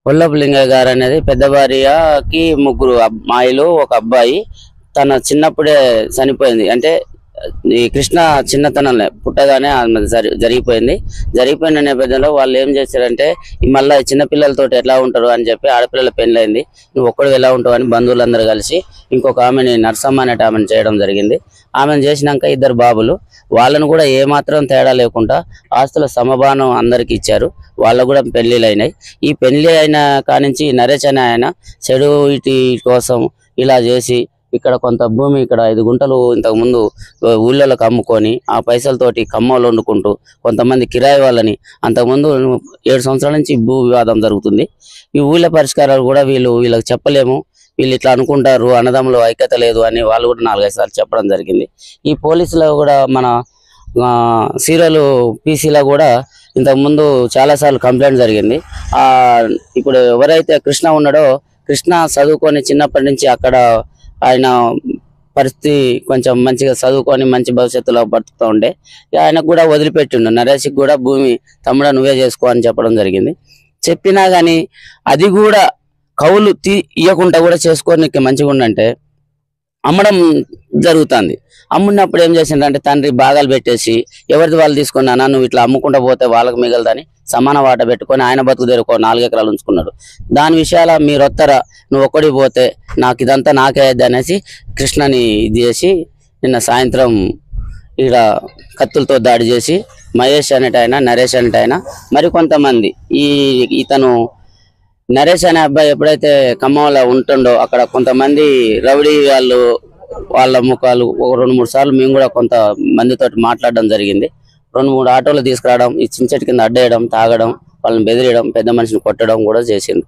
కొల్లపు లింగయ్య గారు అనేది పెద్ద భార్యకి ముగ్గురు అమ్మాయిలు ఒక అబ్బాయి. తన చిన్నప్పుడే చనిపోయింది. అంటే ఈ కృష్ణ చిన్నతనంలో పుట్టగానే జరిగిపోయింది. జరిగిపోయిన నేపథ్యంలో వాళ్ళు ఏం చేశారంటే మళ్ళీ చిన్నపిల్లలతో ఎట్లా ఉంటారు అని చెప్పి ఆడపిల్లల పెళ్ళైంది, నువ్వు ఒక్కడు ఎలా ఉంటావు అని బంధువులందరూ కలిసి ఇంకొక ఆమెని నర్సమ్మ అనేట ఆమెను చేయడం జరిగింది. ఆమెను చేసినాక ఇద్దరు బాబులు, వాళ్ళను కూడా ఏమాత్రం తేడా లేకుండా ఆస్తుల సమభానం అందరికి ఇచ్చారు. వాళ్ళకు కూడా పెళ్లిళ్ళు అయినాయి. ఈ పెళ్లి అయిన కానించి నరేష్ అనే ఆయన చెడు ఇటు కోసం ఇలా చేసి ఇక్కడ కొంత భూమి ఇక్కడ 5 గుంటలు ఇంతకు ముందు ఊళ్ళలోకి అమ్ముకొని ఆ పైసలతోటి కమ్మలు వండుకుంటూ కొంతమంది కిరాయి వాళ్ళని, అంతకుముందు 7 సంవత్సరాల నుంచి భూ వివాదం జరుగుతుంది. ఈ ఊళ్ళ పరిష్కారాలు కూడా వీళ్ళకి చెప్పలేము, వీళ్ళు ఇట్లా అనుకుంటారు, అన్నదమ్ములు ఐక్యత లేదు అని వాళ్ళు కూడా 4-5 సార్లు చెప్పడం జరిగింది. ఈ పోలీసులు కూడా మన సీరియల్ పీసీలో కూడా ఇంతకుముందు చాలాసార్లు కంప్లైంట్ జరిగింది. ఇప్పుడు ఎవరైతే కృష్ణ ఉన్నాడో, కృష్ణ చదువుకొని చిన్నప్పటి నుంచి అక్కడ ఆయన పరిస్థితి కొంచెం మంచిగా చదువుకొని మంచి భవిష్యత్తులో బతుకుతూ ఉండే ఆయనకు కూడా వదిలిపెట్టిండు. నరేష్కి కూడా భూమి తమ్ముడా నువ్వే చేసుకో అని చెప్పడం జరిగింది. చెప్పినా కానీ అది కూడా కౌలు ఇవ్వకుండా కూడా చేసుకోనికి మంచిగా ఉండంటే అమ్మడం జరుగుతుంది. అమ్మున్నప్పుడు ఏం చేసిందంటే తండ్రి భాగాలు పెట్టేసి ఎవరిది వాళ్ళు తీసుకున్నానా, నువ్వు ఇట్లా అమ్ముకుంటా పోతే వాళ్ళకి మిగలదని సమాన వాట పెట్టుకొని ఆయన బతుకు తెరుకో 4 ఎకరాలు ఉంచుకున్నాడు. దాని విషయాల మీరు వస్తారా, నువ్వు ఒక్కడికి పోతే నాకు ఇదంతా నాకే అయ్యద్ది అనేసి కృష్ణని ఇది చేసి నిన్న సాయంత్రం ఇక్కడ కత్తులతో దాడి చేసి మహేష్ అనేటైనా నరేష్ అనేటైనా మరికొంతమంది ఇతను నరేష్ అనే అబ్బాయి ఎప్పుడైతే ఖమ్మంలో ఉంటుండో అక్కడ కొంతమంది రౌడీ వాళ్ళ ముఖాలు 2-3 సార్లు మేము కూడా కొంత మందితో మాట్లాడడం జరిగింది. 2-3 ఆటోలు తీసుకురావడం, ఈ చించెట్టు కింద అడ్డేయడం, తాగడం, వాళ్ళని బెదిరియడం, పెద్ద మనిషిని కొట్టడం కూడా చేసింది.